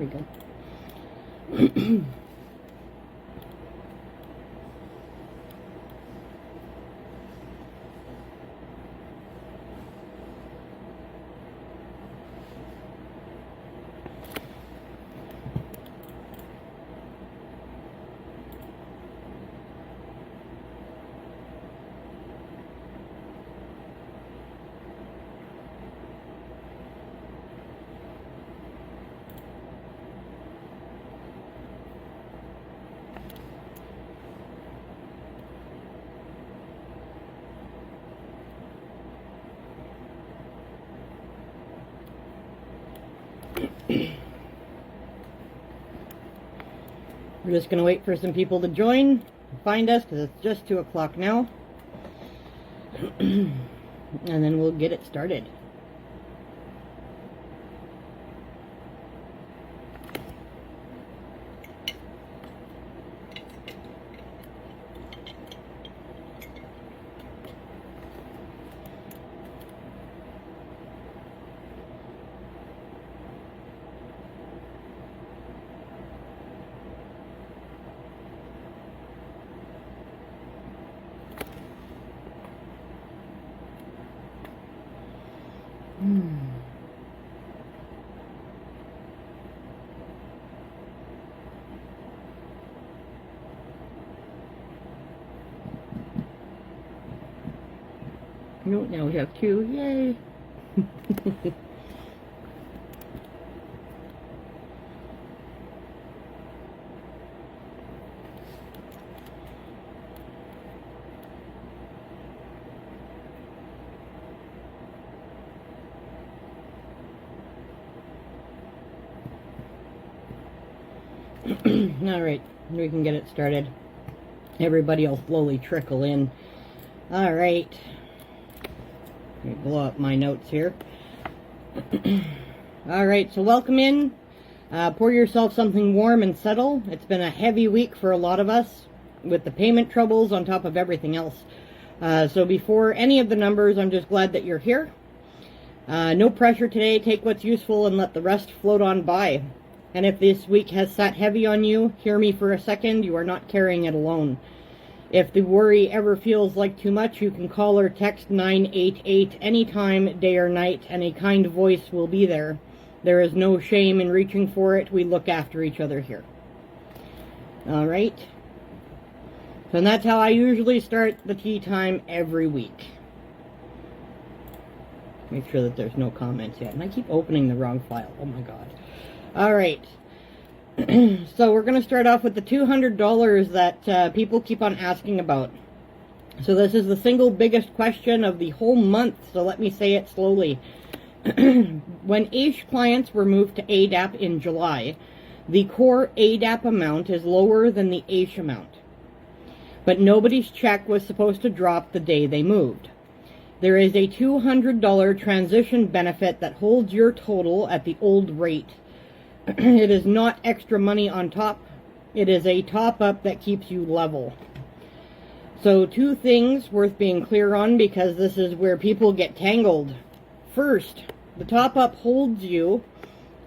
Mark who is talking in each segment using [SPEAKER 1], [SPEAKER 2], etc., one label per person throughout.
[SPEAKER 1] we go. We're just going to wait for some people to join, find us, because it's just 2 o'clock now. And then we'll get it started. No, now we have 2. Yay! Alright, we can get it started. Everybody will slowly trickle in. Alright. Let me blow up my notes here. Alright, so welcome in. Pour yourself something warm and settle. It's been a heavy week for a lot of us with the payment troubles on top of everything else. So before any of the numbers, I'm just glad that you're here. No pressure today. Take what's useful and let the rest float on by. And if this week has sat heavy on you, hear me for a second. You are not carrying it alone. If the worry ever feels like too much, you can call or text 988 anytime, day or night, and a kind voice will be there. There is no shame in reaching for it. We look after each other here. All right. So that's how I usually start the tea time every week. Make sure that there's no comments yet. And I keep opening the wrong file. Oh my God. All right. So we're going to start off with the $200 that people keep on asking about. So this is the single biggest question of the whole month, so let me say it slowly. When AISH clients were moved to ADAP in July, the core ADAP amount is lower than the AISH amount. But nobody's check was supposed to drop the day they moved. There is a $200 transition benefit that holds your total at the old rate. It is not extra money on top. It is a top-up that keeps you level. So 2 things worth being clear on, because this is where people get tangled. First, the top-up holds you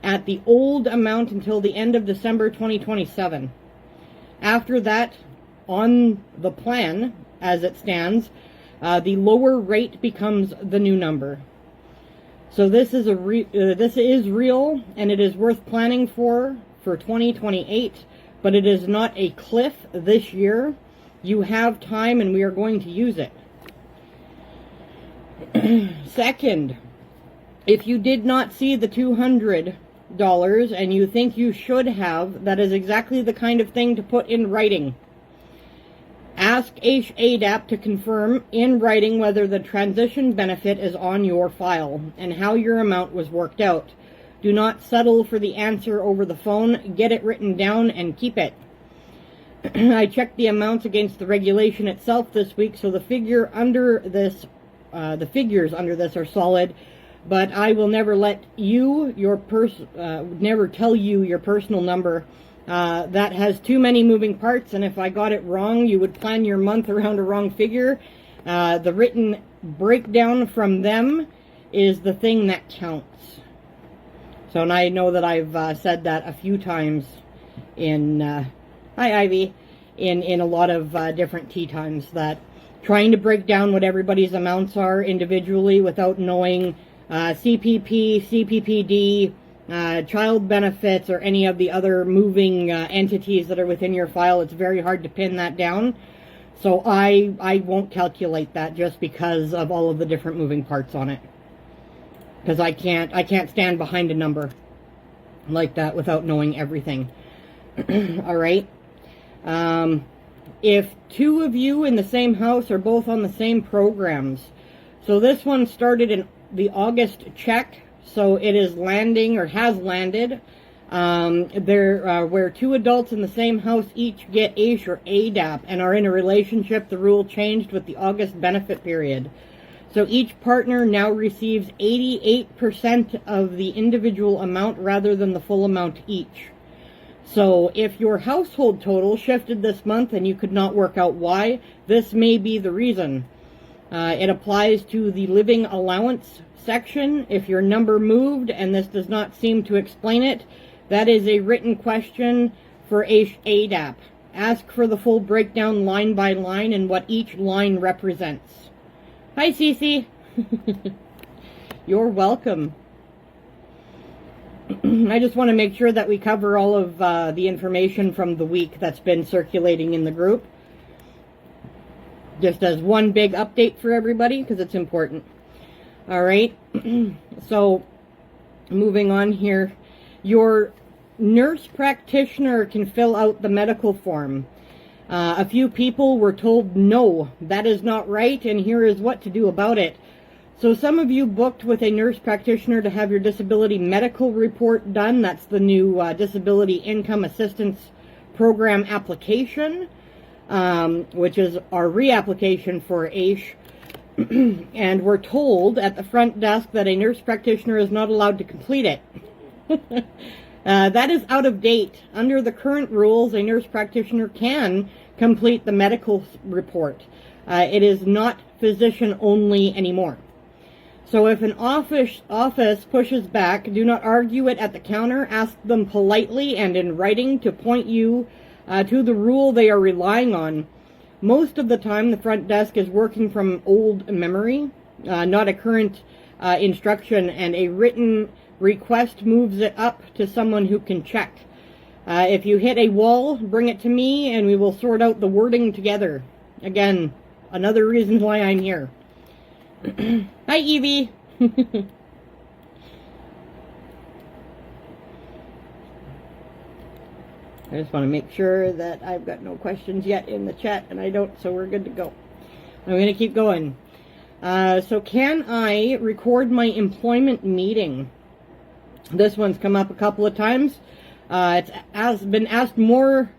[SPEAKER 1] at the old amount until the end of December 2027. After that, on the plan, as it stands, the lower rate becomes the new number. So this is this is real, and it is worth planning for 2028, but it is not a cliff this year. You have time, and we are going to use it. Second, if you did not see the $200 and you think you should have, that is exactly the kind of thing to put in writing. Ask AISH ADAP to confirm in writing whether the transition benefit is on your file and how your amount was worked out. Do not settle for the answer over the phone. Get it written down and keep it. I checked the amounts against the regulation itself this week, so the figures under this are solid. But I will never let you never tell you your personal number. That has too many moving parts, and if I got it wrong, you would plan your month around a wrong figure. The written breakdown from them is the thing that counts. So, and I know that I've said that a few times in, hi Ivy, in a lot of different tea times, that trying to break down what everybody's amounts are individually without knowing CPP, CPPD, child benefits, or any of the other moving entities that are within your file, it's very hard to pin that down. So I won't calculate that just because of all of the different moving parts on it. Because I can't stand behind a number like that without knowing everything. All right. If two of you in the same house are both on the same programs, so this one started in the August check, so it is landing or has landed. Where two adults in the same house each get AISH or ADAP and are in a relationship, the rule changed with the August benefit period. So each partner now receives 88% of the individual amount rather than the full amount each. So if your household total shifted this month and you could not work out why, this may be the reason. It applies to the living allowance section. If your number moved and this does not seem to explain it, that is a written question for ADAP. Ask for the full breakdown line by line and what each line represents. Hi, Cece. You're welcome. I just want to make sure that we cover all of the information from the week that's been circulating in the group. Just as one big update for everybody, because it's important. All right. So, moving on here. Your nurse practitioner can fill out the medical form. A few people were told, no, that is not right, and here is what to do about it. So some of you booked with a nurse practitioner to have your disability medical report done. That's the new Disability Income Assistance Program application, which is our reapplication for AISH. And we're told at the front desk that a nurse practitioner is not allowed to complete it. That is out of date. Under the current rules, a nurse practitioner can complete the medical report. It is not physician only anymore. So if an office pushes back, do not argue it at the counter. Ask them politely and in writing to point you to the rule they are relying on. Most of the time, the front desk is working from old memory, not a current instruction, and a written request moves it up to someone who can check. If you hit a wall, bring it to me and we will sort out the wording together. Again, another reason why I'm here. Hi, Evie. I just want to make sure that I've got no questions yet in the chat, and I don't, so we're good to go. I'm going to keep going. So can I record my employment meeting? This one's come up a couple of times. It's been asked more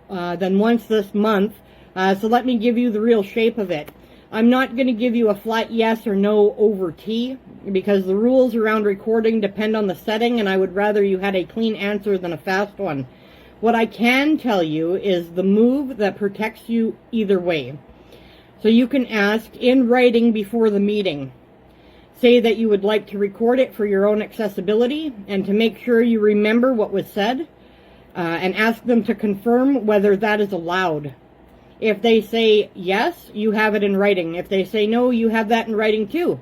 [SPEAKER 1] than once this month, so let me give you the real shape of it. I'm not going to give you a flat yes or no over T, because the rules around recording depend on the setting, and I would rather you had a clean answer than a fast one. What I can tell you is the move that protects you either way. So you can ask in writing before the meeting. Say that you would like to record it for your own accessibility and to make sure you remember what was said, and ask them to confirm whether that is allowed. If they say yes, you have it in writing. If they say no, you have that in writing too.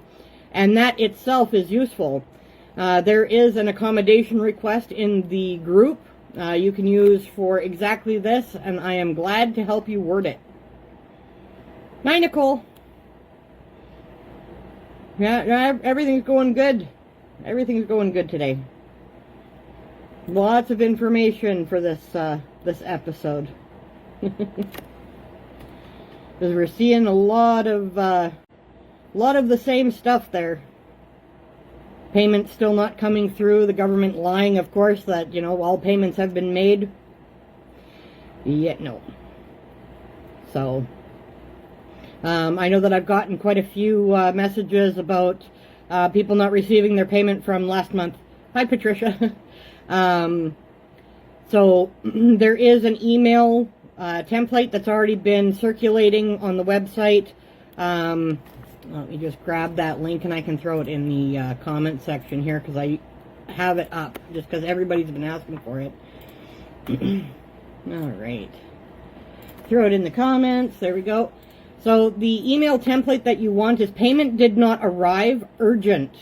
[SPEAKER 1] And that itself is useful. There is an accommodation request in the group you can use for exactly this, and I am glad to help you word it. Hi, Nicole. Yeah, everything's going good. Everything's going good today. Lots of information for this this episode. Because we're seeing a lot of the same stuff there. Payments still not coming through. The government lying, of course, that, you know, all payments have been made. Yet no. So, I know that I've gotten quite a few messages about people not receiving their payment from last month. Hi, Patricia. So, there is an email template that's already been circulating on the website. Let me just grab that link and I can throw it in the comment section here, because have it up, just because everybody's been asking for it. All right. Throw it in the comments. There we go. So the email template that you want is payment did not arrive, urgent.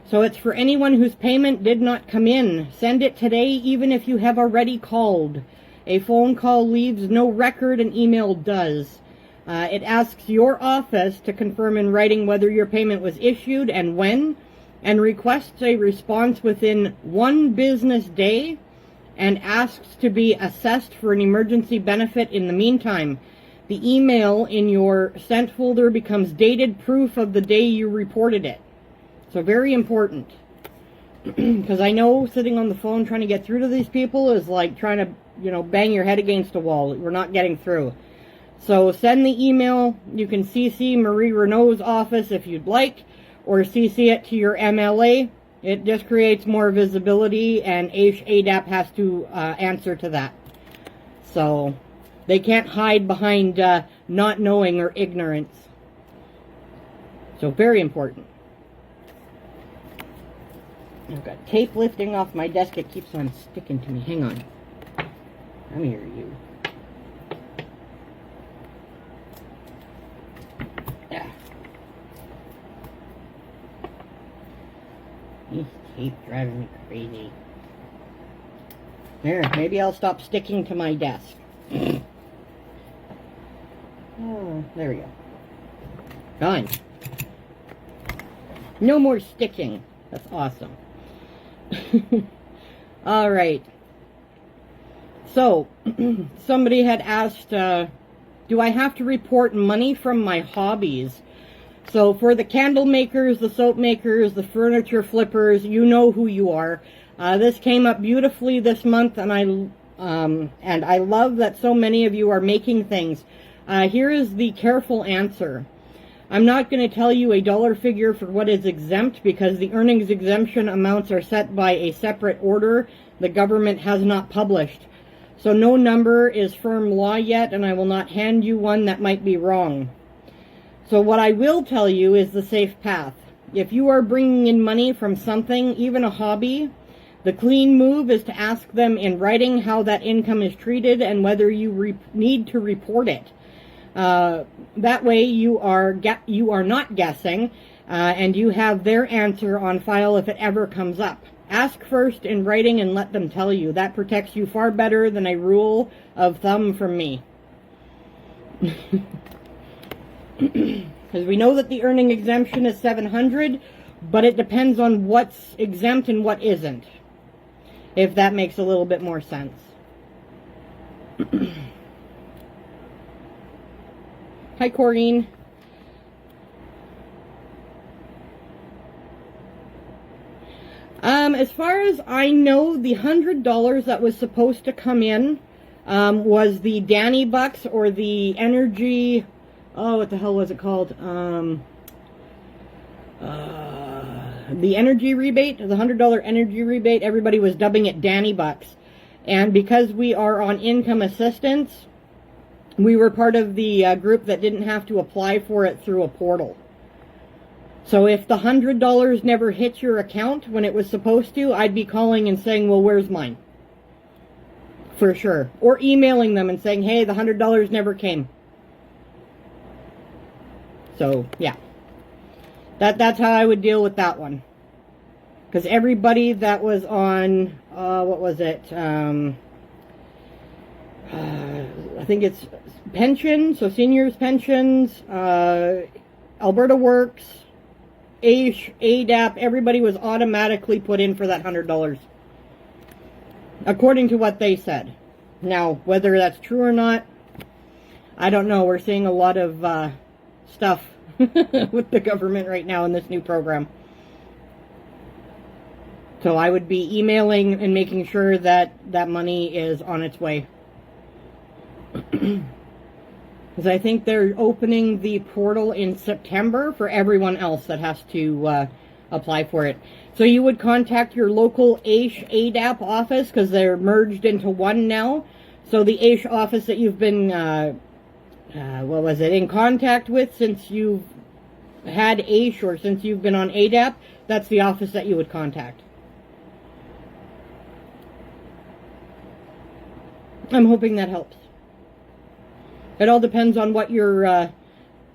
[SPEAKER 1] So it's for anyone whose payment did not come in. Send it today, even if you have already called. A phone call leaves no record, an email does. It asks your office to confirm in writing whether your payment was issued and when, and requests a response within 1 business day, and asks to be assessed for an emergency benefit in the meantime. The email in your sent folder becomes dated proof of the day you reported it. So very important. Because I know sitting on the phone trying to get through to these people is like trying to, bang your head against a wall. We're not getting through. So send the email. You can CC Marie Renault's office if you'd like, or CC it to your MLA. It just creates more visibility, and ADAP has to answer to that. So they can't hide behind not knowing or ignorance. So very important. I've got tape lifting off my desk. It keeps on sticking to me. Hang on. Come here, you. This tape driving me crazy. There, maybe I'll stop sticking to my desk. Oh, there we go. Gone. No more sticking. That's awesome. All right. So, somebody had asked, do I have to report money from my hobbies? So for the candle makers, the soap makers, the furniture flippers, you know who you are. This came up beautifully this month, and I love that so many of you are making things. Here is the careful answer. I'm not going to tell you a dollar figure for what is exempt, because the earnings exemption amounts are set by a separate order the government has not published. So no number is firm law yet, and I will not hand you one that might be wrong. So what I will tell you is the safe path. If you are bringing in money from something, even a hobby, the clean move is to ask them in writing how that income is treated and whether you need to report it. That way you are not guessing, and you have their answer on file if it ever comes up. Ask first in writing and let them tell you. That protects you far better than a rule of thumb from me. Because we know that the earning exemption is $700, but it depends on what's exempt and what isn't. If that makes a little bit more sense. Hi, Corrine. As far as I know, the $100 that was supposed to come in was the Danny Bucks, or the energy... Oh, what the hell was it called? The energy rebate, the $100 energy rebate. Everybody was dubbing it Danny Bucks. And because we are on income assistance, we were part of the group that didn't have to apply for it through a portal. So if the $100 never hit your account when it was supposed to, I'd be calling and saying, well, where's mine? For sure. Or emailing them and saying, hey, the $100 never came. So, yeah. That's how I would deal with that one. Because everybody that was on, what was it? I think it's pension, so seniors' pensions, Alberta Works, ADAP, everybody was automatically put in for that $100. According to what they said. Now, whether that's true or not, I don't know. We're seeing a lot of stuff with the government right now in this new program. So I would be emailing and making sure that that money is on its way. Because I think they're opening the portal in September for everyone else that has to apply for it. So you would contact your local ADAP office, because they're merged into one now. So the AISH office that you've been, in contact with since you've had AISH, or since you've been on ADAP, that's the office that you would contact. I'm hoping that helps. It all depends on what your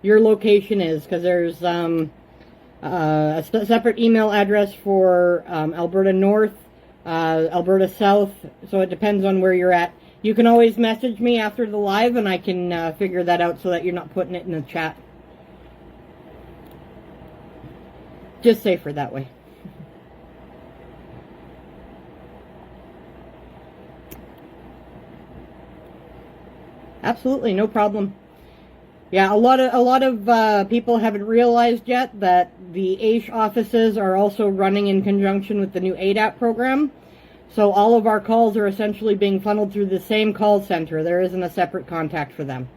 [SPEAKER 1] location is, because there's a separate email address for Alberta North, Alberta South, so it depends on where you're at. You can always message me after the live and I can figure that out so that you're not putting it in the chat. Just safer that way. Absolutely, no problem. Yeah, a lot of people haven't realized yet that the AISH offices are also running in conjunction with the new ADAP program. So all of our calls are essentially being funneled through the same call center. There isn't a separate contact for them.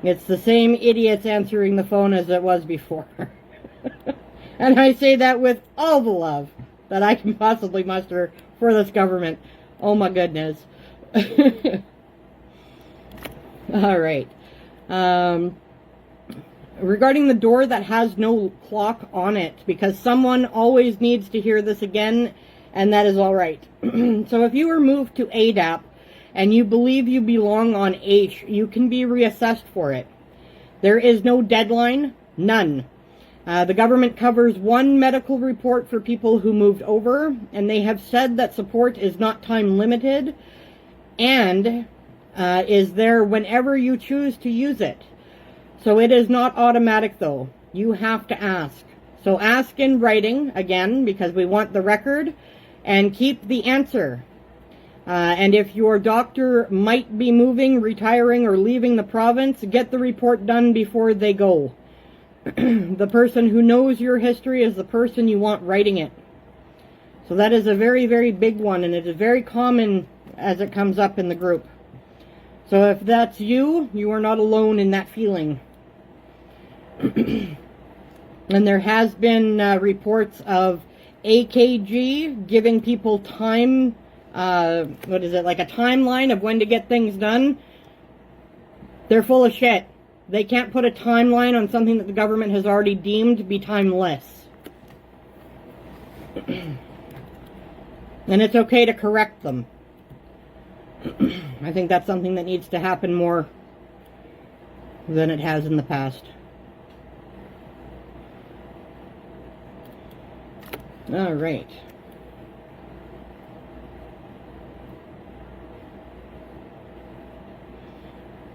[SPEAKER 1] It's the same idiots answering the phone as it was before. And I say that with all the love that I can possibly muster for this government. Oh my goodness. All right. Regarding the door that has no clock on it, because someone always needs to hear this again, and that is all right. So if you were moved to ADAP and you believe you belong on AISH, you can be reassessed for it. There is no deadline, none. The government covers one medical report for people who moved over, and they have said that support is not time limited and is there whenever you choose to use it. So it is not automatic though. You have to ask. So ask in writing, again, because we want the record, and keep the answer. And if your doctor might be moving, retiring, or leaving the province, get the report done before they go. The person who knows your history is the person you want writing it. So that is a very, very big one, and it is very common as it comes up in the group. So if that's you, you are not alone in that feeling. And there has been reports of AKG giving people time, like a timeline of when to get things done. They're full of shit. They can't put a timeline on something that the government has already deemed to be timeless. And it's okay to correct them. I think that's something that needs to happen more than it has in the past. All right.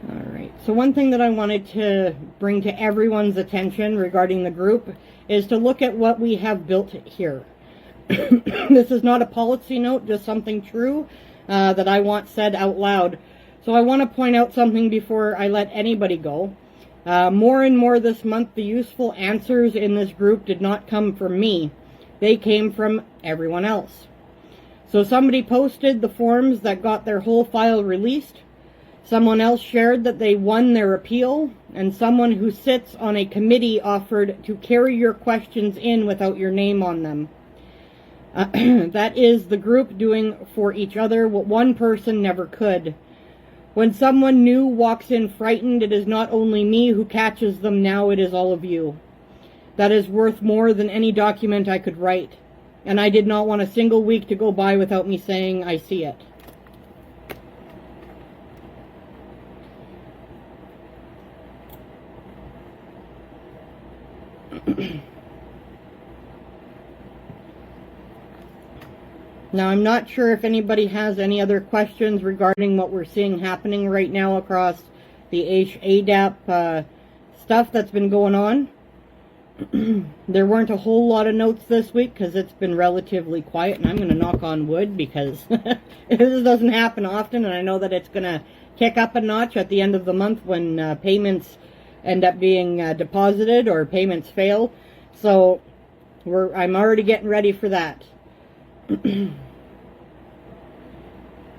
[SPEAKER 1] All right. So one thing that I wanted to bring to everyone's attention regarding the group is to look at what we have built here. This is not a policy note, just something true that I want said out loud. So I want to point out something before I let anybody go. More and more this month, the useful answers in this group did not come from me. They came from everyone else. So somebody posted the forms that got their whole file released. Someone else shared that they won their appeal. And someone who sits on a committee offered to carry your questions in without your name on them. That is the group doing for each other what one person never could. When someone new walks in frightened, it is not only me who catches them now, it is all of you. That is worth more than any document I could write. And I did not want a single week to go by without me saying I see it. Now, I'm not sure if anybody has any other questions regarding what we're seeing happening right now across the ADAP stuff that's been going on. There weren't a whole lot of notes this week because it's been relatively quiet, and I'm going to knock on wood because this doesn't happen often, and I know that it's going to kick up a notch at the end of the month when payments end up being deposited or payments fail. So I'm already getting ready for that.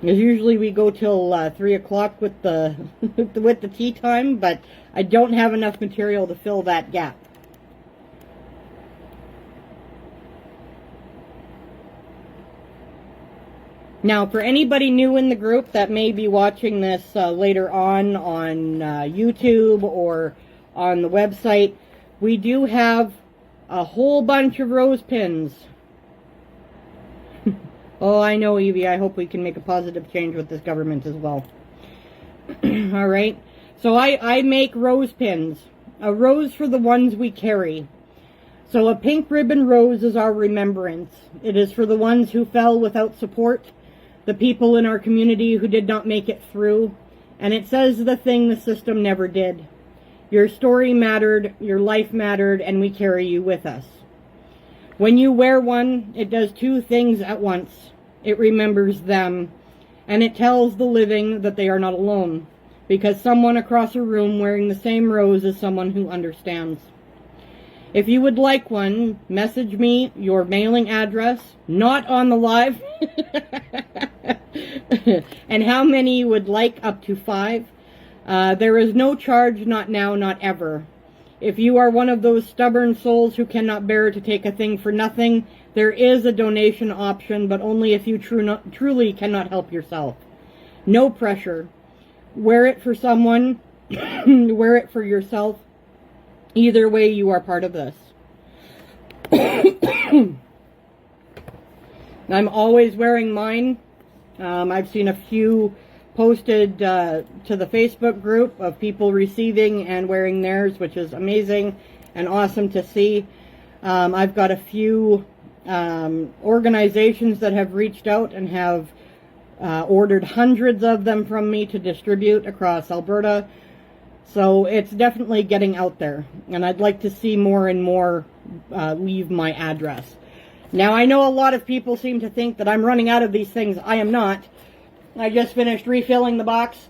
[SPEAKER 1] Because usually we go till 3 o'clock with the with the tea time, but I don't have enough material to fill that gap. Now, for anybody new in the group that may be watching this later on YouTube or on the website, we do have a whole bunch of rose pins. Oh, I know, Evie. I hope we can make a positive change with this government as well. All right. So I make rose pins. A rose for the ones we carry. So a pink ribbon rose is our remembrance. It is for the ones who fell without support, the people in our community who did not make it through, and it says the thing the system never did. Your story mattered, your life mattered, and we carry you with us. When you wear one, it does two things at once. It remembers them, and it tells the living that they are not alone, because someone across a room wearing the same rose is someone who understands. If you would like one, message me your mailing address, not on the live, and how many you would like, up to 5. There is no charge, not now, not ever. If you are one of those stubborn souls who cannot bear to take a thing for nothing, there is a donation option, but only if you truly cannot help yourself. No pressure. Wear it for someone, wear it for yourself. Either way, you are part of this. I'm always wearing mine. I've seen a few posted to the Facebook group of people receiving and wearing theirs, which is amazing and awesome to see. I've got a few organizations that have reached out and have ordered hundreds of them from me to distribute across Alberta. So it's definitely getting out there, and I'd like to see more and more leave my address. Now, I know a lot of people seem to think that I'm running out of these things. I am not. I just finished refilling the box.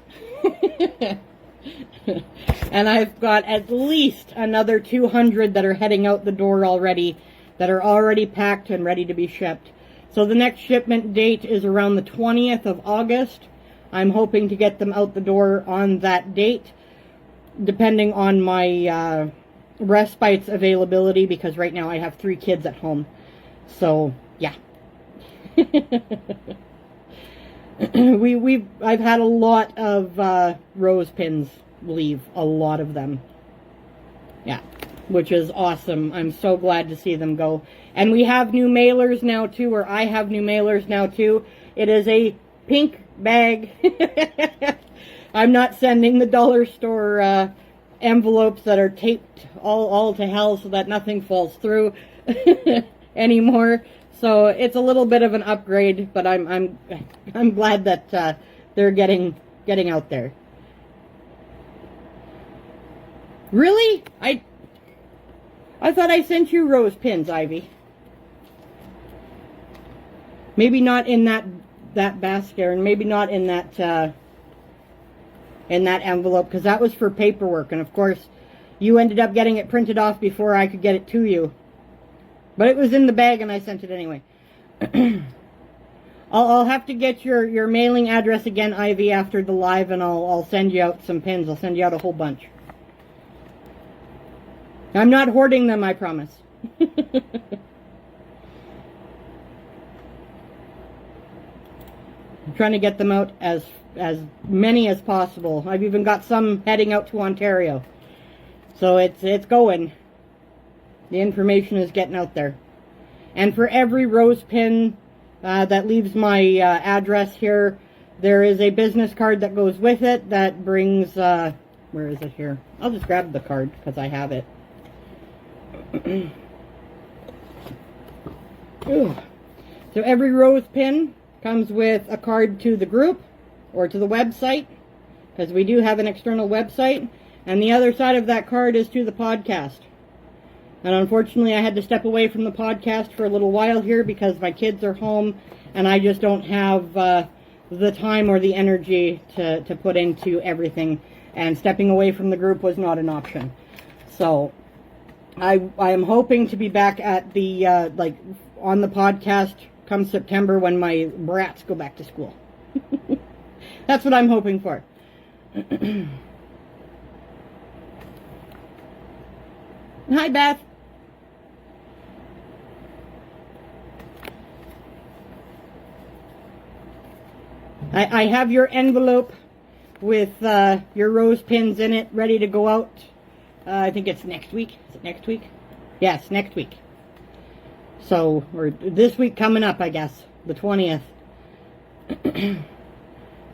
[SPEAKER 1] And I've got at least another 200 that are heading out the door already, that are already packed and ready to be shipped. So the next shipment date is around the 20th of August. I'm hoping to get them out the door on that date, depending on my respite's availability, because right now I have 3 kids at home. So, yeah. I've had a lot of rose pins leave, a lot of them. Yeah, which is awesome. I'm so glad to see them go. And we have new mailers now too, or I have new mailers now too. It is a pink bag. I'm not sending the dollar store envelopes that are taped all to hell so that nothing falls through anymore. So it's a little bit of an upgrade, but I'm glad that they're getting out there. Really? I thought I sent you rose pins, Ivy. Maybe not in that basket, and maybe not in that envelope, because that was for paperwork, and of course you ended up getting it printed off before I could get it to you. But it was in the bag and I sent it anyway. I'll have to get your mailing address again, Ivy, after the live, and I'll send you out some pins. I'll send you out a whole bunch. I'm not hoarding them, I promise. I'm trying to get them out as many as possible. I've even got some heading out to Ontario. So it's going. The information is getting out there. And for every rose pin that leaves my address here, there is a business card that goes with it that brings, where is it here? I'll just grab the card because I have it. So every rose pin comes with a card to the group or to the website, because we do have an external website, and the other side of that card is to the podcast. And unfortunately I had to step away from the podcast for a little while here because my kids are home and I just don't have the time or the energy to put into everything, and stepping away from the group was not an option. So I am hoping to be back at the on the podcast come September when my brats go back to school. That's what I'm hoping for. Hi, Beth. I have your envelope with your rose pins in it ready to go out. I think it's next week. Is it next week? Yes, next week. So, or this week coming up, I guess. the 20th.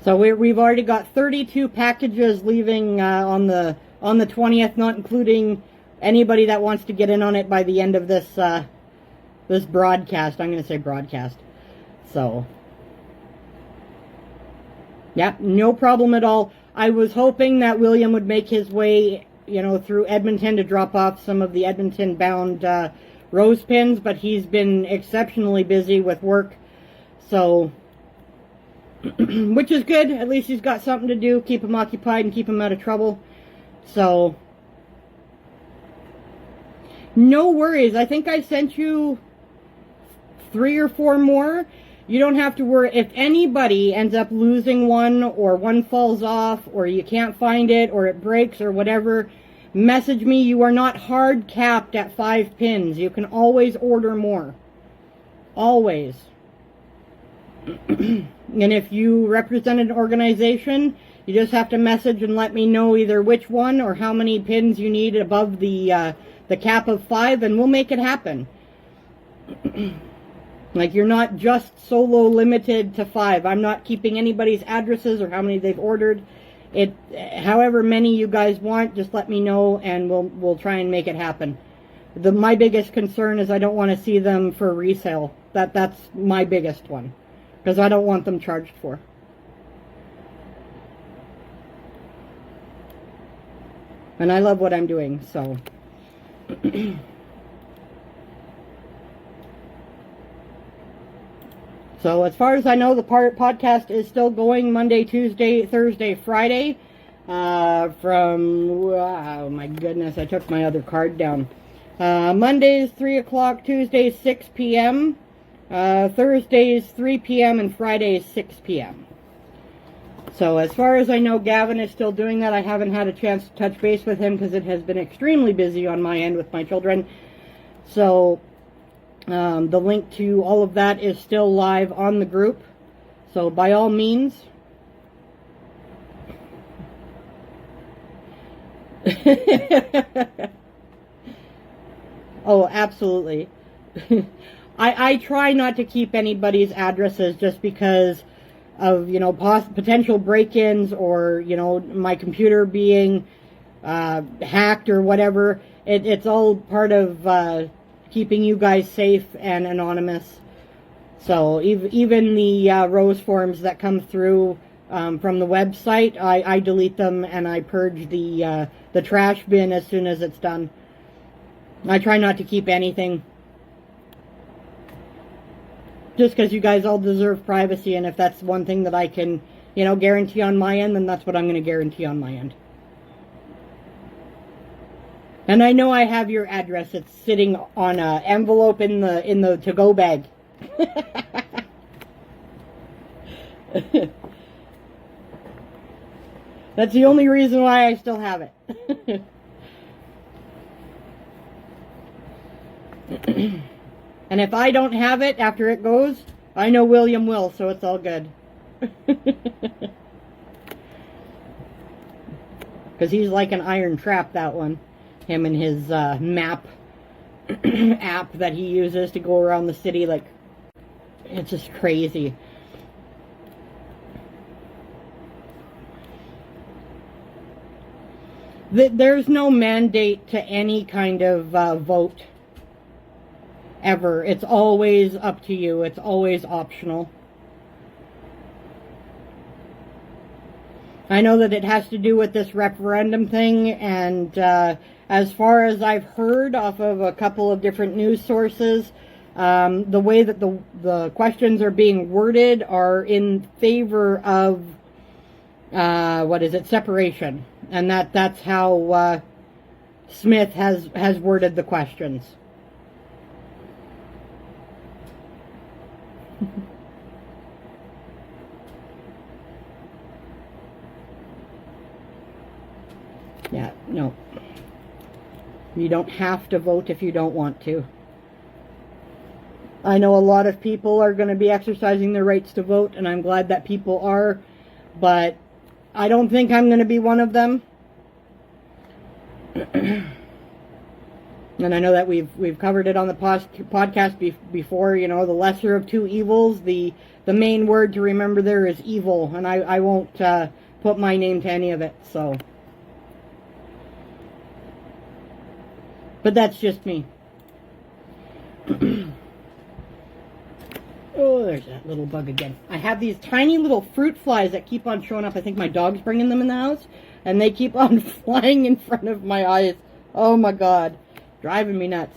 [SPEAKER 1] So we've already got 32 packages leaving on the 20th, not including anybody that wants to get in on it by the end of this this broadcast. I'm going to say broadcast. So, yeah, no problem at all. I was hoping that William would make his way, through Edmonton to drop off some of the Edmonton-bound rose pins, but he's been exceptionally busy with work. So, which is good. At least he's got something to do, keep him occupied and keep him out of trouble. So, no worries. I think I sent you 3 or 4 more. You don't have to worry. If anybody ends up losing one, or one falls off, or you can't find it, or it breaks, or whatever, message me. You are not hard capped at 5 pins. You can always order more. Always. And if you represent an organization, you just have to message and let me know either which one or how many pins you need above the cap of 5, and we'll make it happen. Like, you're not just solo limited to 5. I'm not keeping anybody's addresses or how many they've ordered. However many you guys want, just let me know and we'll try and make it happen. My biggest concern is I don't want to see them for resale. That's my biggest one, because I don't want them charged for. And I love what I'm doing, so. So as far as I know, the podcast is still going Monday, Tuesday, Thursday, Friday. Oh my goodness, I took my other card down. Mondays 3 o'clock, Tuesdays 6 p.m., Thursdays 3 p.m., and Fridays 6 p.m. So as far as I know, Gavin is still doing that. I haven't had a chance to touch base with him because it has been extremely busy on my end with my children. So the link to all of that is still live on the group. So by all means. Oh, absolutely. I try not to keep anybody's addresses just because of, potential break-ins or, my computer being hacked or whatever. It's all part of keeping you guys safe and anonymous. So even the rose forms that come through from the website, I delete them and I purge the trash bin as soon as it's done. I try not to keep anything. Just because you guys all deserve privacy, and if that's one thing that I can, guarantee on my end, then that's what I'm going to guarantee on my end. And I know I have your address. It's sitting on an envelope in the to-go bag. That's the only reason why I still have it. And if I don't have it after it goes, I know William will, so it's all good. Because he's like an iron trap, that one. Him and his map app that he uses to go around the city, like, it's just crazy. There's no mandate to any kind of vote. Ever. It's always up to you. It's always optional. I know that it has to do with this referendum thing, and as far as I've heard off of a couple of different news sources, the way that the questions are being worded are in favor of separation, and that's how Smith has worded the questions. Yeah, no. You don't have to vote if you don't want to. I know a lot of people are going to be exercising their rights to vote, and I'm glad that people are, but I don't think I'm going to be one of them. And I know that we've covered it on the podcast before. You know, the lesser of two evils. The main word to remember there is evil, and I won't put my name to any of it. So, but that's just me. Oh, there's that little bug again. I have these tiny little fruit flies that keep on showing up. I think my dog's bringing them in the house, and they keep on flying in front of my eyes. Oh my God, driving me nuts.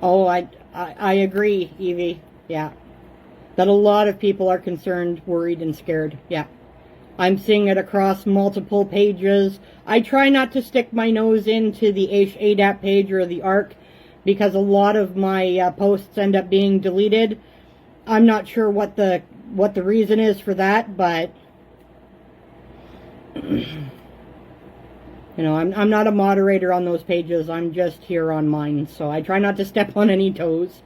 [SPEAKER 1] Oh, I agree, Evie. Yeah, that a lot of people are concerned, worried, and scared. Yeah, I'm seeing it across multiple pages. I try not to stick my nose into the ADAP page or the ARC, because a lot of my posts end up being deleted. I'm not sure what the reason is for that, but you know, I'm not a moderator on those pages. I'm just here on mine, so I try not to step on any toes.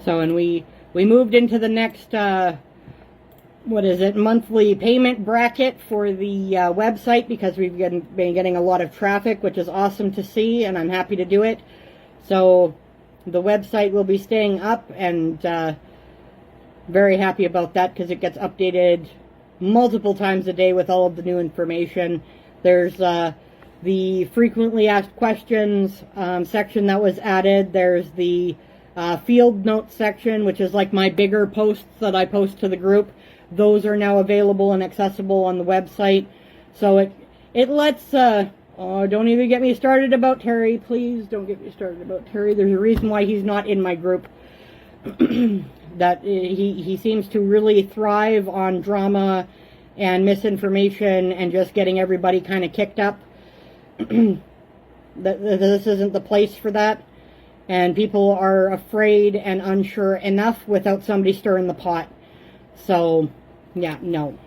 [SPEAKER 1] So, and we moved into the next monthly payment bracket for the website, because we've been getting a lot of traffic, which is awesome to see, and I'm happy to do it. So the website will be staying up, and very happy about that, because it gets updated multiple times a day with all of the new information. There's the frequently asked questions section that was added. There's the field notes section, which is like my bigger posts that I post to the group. Those are now available and accessible on the website. So it lets, oh, don't even get me started about Terry. Please don't get me started about Terry. There's a reason why he's not in my group. That he seems to really thrive on drama and misinformation and just getting everybody kind of kicked up. This isn't the place for that. And people are afraid and unsure enough without somebody stirring the pot. So, yeah, no.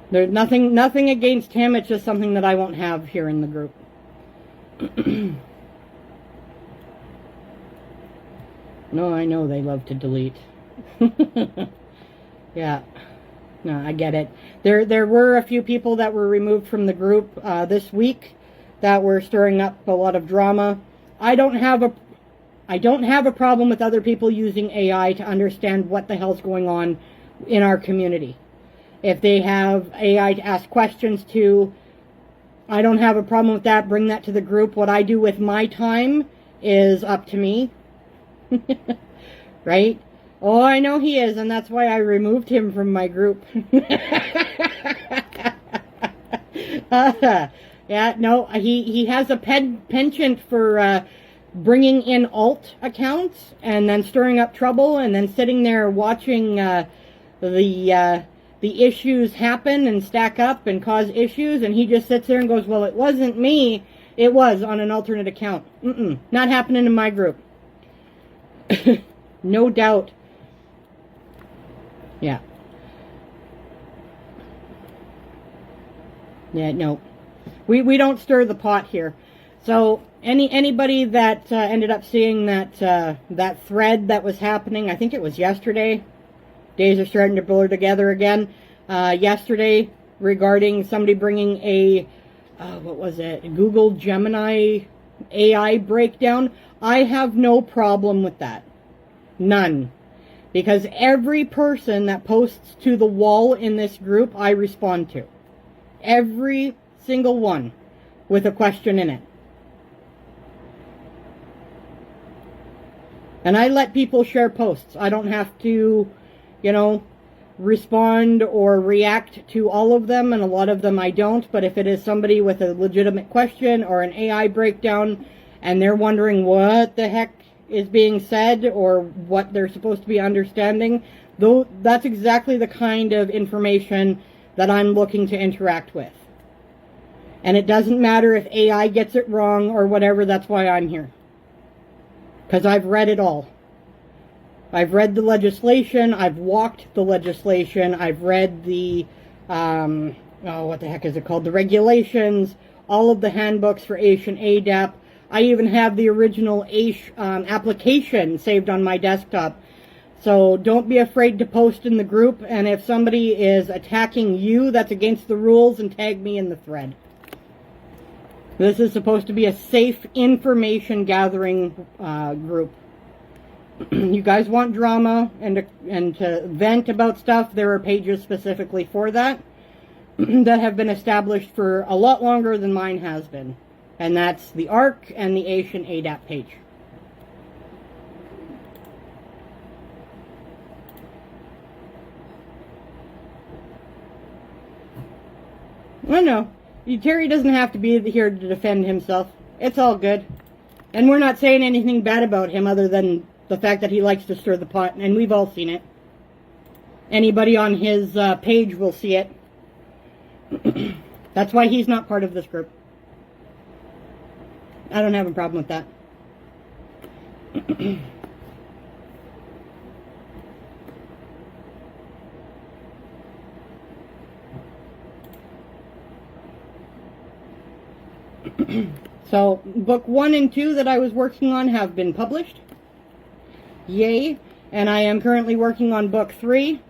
[SPEAKER 1] There's nothing against him. It's just something that I won't have here in the group. No, I know they love to delete. Yeah. No, I get it. There were a few people that were removed from the group this week that were stirring up a lot of drama. I don't have a problem with other people using AI to understand what the hell's going on in our community. If they have AI to ask questions to, I don't have a problem with that. Bring that to the group. What I do with my time is up to me. Right? Oh, I know he is, and that's why I removed him from my group. Yeah, no, he has a penchant for bringing in alt accounts and then stirring up trouble and then sitting there watching the issues happen and stack up and cause issues, and he just sits there and goes, well, it wasn't me, it was on an alternate account. Not happening in my group. No doubt. Yeah. Yeah, no. We don't stir the pot here. So anybody that ended up seeing that that thread that was happening, I think it was yesterday. Days are starting to blur together again. Yesterday, regarding somebody bringing a what was it? Google Gemini AI breakdown. I have no problem with that. None. Because every person that posts to the wall in this group, I respond to. Every single one with a question in it. And I let people share posts. I don't have to, you know, respond or react to all of them, and a lot of them I don't. But if it is somebody with a legitimate question or an AI breakdown, and they're wondering what the heck is being said or what they're supposed to be understanding, though, that's exactly the kind of information that I'm looking to interact with. And it doesn't matter if AI gets it wrong or whatever, that's why I'm here. Because I've read it all. I've read the legislation, I've walked the legislation, I've read the, what the heck is it called? The regulations, all of the handbooks for AISH and ADAP. I even have the original AISH application saved on my desktop. So don't be afraid to post in the group, and if somebody is attacking you that's against the rules, and tag me in the thread. This is supposed to be a safe information gathering group. You guys want drama and to vent about stuff, there are pages specifically for that that have been established for a lot longer than mine has been. And that's the ARC and the Asian ADAP page. I know. Terry doesn't have to be here to defend himself. It's all good. And we're not saying anything bad about him other than the fact that he likes to stir the pot, and we've all seen it. Anybody on his page will see it. That's why he's not part of this group. I don't have a problem with that. So, book 1 and 2 that I was working on have been published. Yay. And I am currently working on book 3.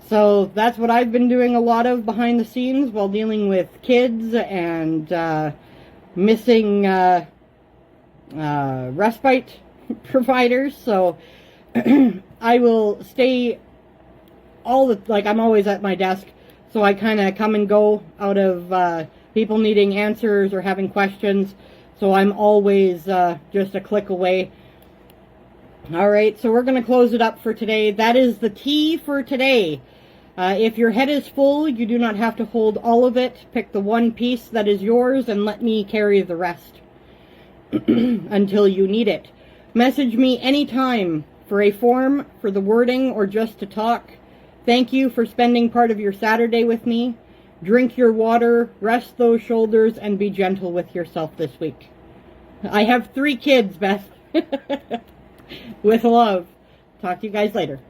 [SPEAKER 1] So, that's what I've been doing a lot of behind the scenes while dealing with kids and missing respite providers. So, I will stay I'm always at my desk. So, I kind of come and go out of people needing answers or having questions, so I'm always just a click away. Alright, so we're going to close it up for today. That is the tea for today. If your head is full, you do not have to hold all of it. Pick the one piece that is yours and let me carry the rest until you need it. Message me anytime for a form, for the wording, or just to talk. Thank you for spending part of your Saturday with me. Drink your water, rest those shoulders, and be gentle with yourself this week. I have 3 kids, Beth. With love. Talk to you guys later.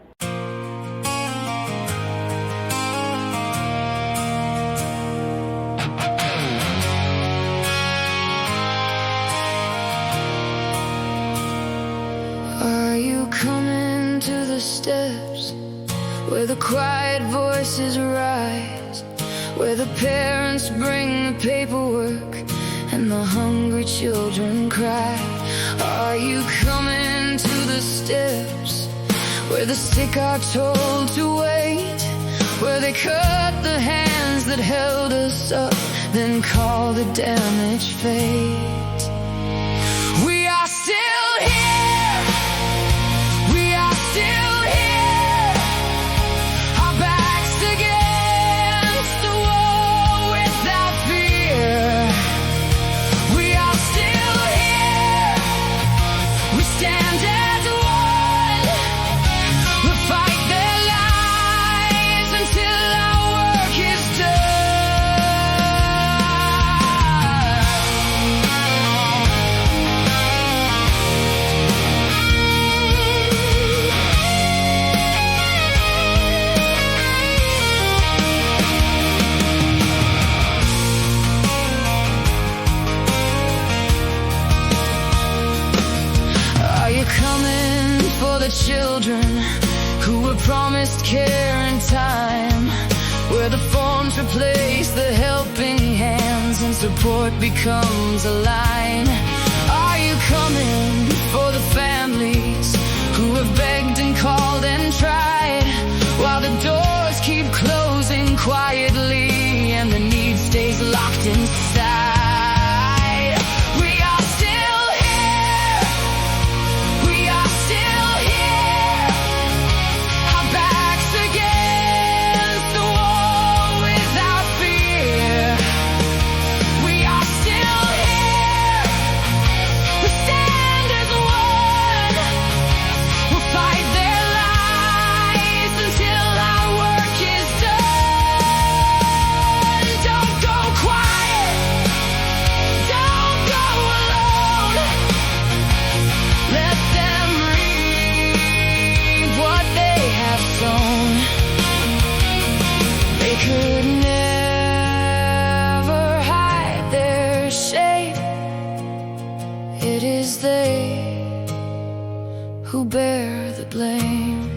[SPEAKER 2] Are you coming to the steps where the quiet voices rise? Where the parents bring the paperwork and the hungry children cry? Are you coming to the steps where the sick are told to wait? Where they cut the hands that held us up, then call the damage fate? We are still here. We are still here. Our backs against the wall without fear. We are still here. We stand as one. We'll fight their lies until our work is children who were promised care and time, where the phones replace the helping hands and support becomes a line. Are you coming for the families who have begged and called and tried, while the doors keep closing quietly and the need stays locked inside? who bear the blame.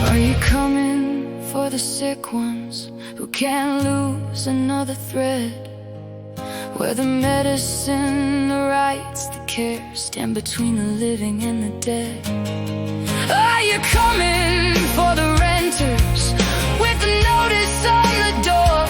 [SPEAKER 2] Are you coming for the sick ones who can't lose another thread? Where the medicine, the rights, the care stand between the living and the dead. Are you coming for the renters with the notice on the door?